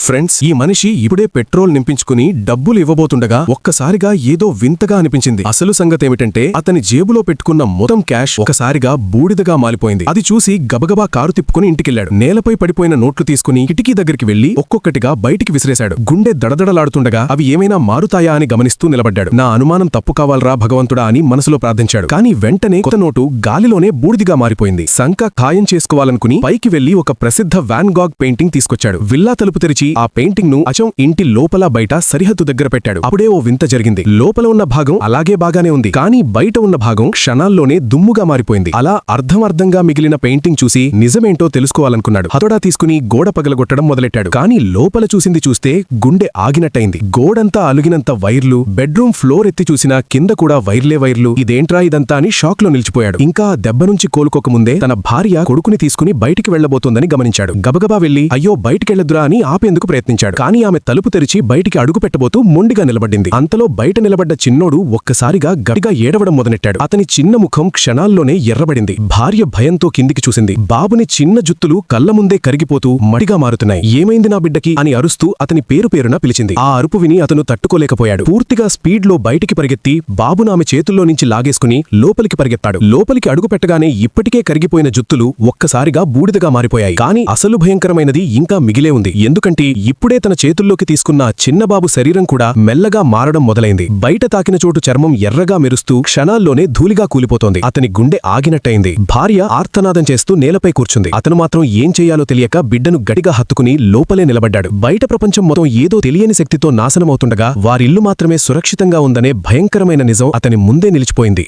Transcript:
Friends, ఈ మనిషి ఇప్పుడే పెట్రోల్ నింపించుకుని డబ్బులు ఇవ్వబోతుండగా ఒక్కసారిగా ఏదో వింతగా అనిపించింది. అసలు సంగతేమిటంటే అతని జేబులో పెట్టుకున్న మొత్తం క్యాష్ ఒకసారిగా బూడిదగా మాలిపోయింది. అది చూసి గబగబా కారు తిప్పుకుని ఇంటికెళ్లాడు. నేలపై పడిపోయిన నోట్లు తీసుకుని కిటికీ దగ్గరికి వెళ్లి ఒక్కొక్కటిగా బయటికి విసిరేశాడు. గుండె దడదడలాడుతుండగా అవి ఏమైనా మారుతాయా అని గమనిస్తూ నిలబడ్డాడు. నా అనుమానం తప్పు కావాలరా భగవంతుడా అని మనసులో ప్రార్థించాడు. కానీ వెంటనే కొత్త నోటు గాలిలోనే బూడిదిగా మారిపోయింది. సంక ఖాయం చేసుకోవాలనుకుని పైకి వెళ్లి ఒక ప్రసిద్ధ వాన్ గాగ్ పెయింటింగ్ తీసుకొచ్చాడు. విల్లా తలుపు తెరిచి ఆ పెయింటింగ్ ను అచం ఇంటి లోపల బయట సరిహద్దు దగ్గర పెట్టాడు. అప్పుడే ఓ వింత జరిగింది. లోపల ఉన్న భాగం అలాగే బాగానే ఉంది, కానీ బయట ఉన్న భాగం క్షణాల్లోనే దుమ్ముగా మారిపోయింది. అలా అర్ధంగా మిగిలిన పెయింటింగ్ చూసి నిజమేంటో తెలుసుకోవాలనుకున్నాడు. హతోడా తీసుకుని గోడ పగలగొట్టడం మొదలెట్టాడు. కానీ లోపల చూస్తే గుండె ఆగినట్టయింది. గోడంతా అలుగినంత వైర్లు, బెడ్రూమ్ ఫ్లోర్ ఎత్తి చూసినా కింద కూడా వైర్లు. ఇదేంట్రా ఇదంతా అని షాక్ లో నిలిచిపోయాడు. ఇంకా దెబ్బ నుంచి కోలుకోకముందే తన భార్య కొడుకుని తీసుకుని బయటికి వెళ్లబోతోందని గమనించాడు. గబగబా వెళ్లి అయ్యో బయటికెళ్లొద్దురా అని ఆపేందుకు ప్రయత్నించాడు. కానీ ఆమె తలుపు తెరిచి బయటికి అడుగు పెట్టబోతూ మొండిగా నిలబడింది. అంతలో బయట నిలబడ్డ చిన్నోడు ఒక్కసారిగా గట్టిగా ఏడవడం మొదలెట్టాడు. అతని చిన్న ముఖం క్షణాల్లోనే ఎర్రబడింది. భార్య భయంతో కిందికి చూసింది. బాబుని చిన్న జుత్తులు కళ్ల ముందే కరిగిపోతూ మడిగా మారుతున్నాయి. ఏమైంది నా బిడ్డకి అని అరుస్తూ అతని పేరున పిలిచింది. ఆ అరుపు విని అతను తట్టుకోలేకపోయాడు. పూర్తిగా స్పీడ్ లో బయటికి పరిగెత్తి బాబును ఆమె చేతుల్లో నుంచి లాగేసుకుని లోపలికి పరిగెత్తాడు. లోపలికి అడుగు పెట్టగానే ఇప్పటికే కరిగిపోయిన జుత్తులు ఒక్కసారిగా బూడిదగా మారిపోయాయి. కానీ అసలు భయంకరమైనది ఇంకా మిగిలే ఉంది. ఎందుకంటే ఇప్పుడే తన చేతుల్లోకి తీసుకున్న చిన్నబాబు శరీరం కూడా మెల్లగా మారడం మొదలైంది. బయట తాకిన చోటు చర్మం ఎర్రగా మెరుస్తూ క్షణాల్లోనే ధూళిగా కూలిపోతోంది. అతని గుండె ఆగినట్టయింది. భార్య ఆర్తనాదం చేస్తూ నేలపై కూర్చుంది. అతను మాత్రం ఏం చెయ్యాలో తెలియక బిడ్డను గట్టిగా హత్తుకుని లోపలే నిలబడ్డాడు. బయట ప్రపంచం మొత్తం ఏదో తెలియని శక్తితో నాశనమవుతుండగా వారిల్లు మాత్రమే సురక్షితంగా ఉందనే భయంకరమైన నిజం అతని ముందే నిలిచిపోయింది.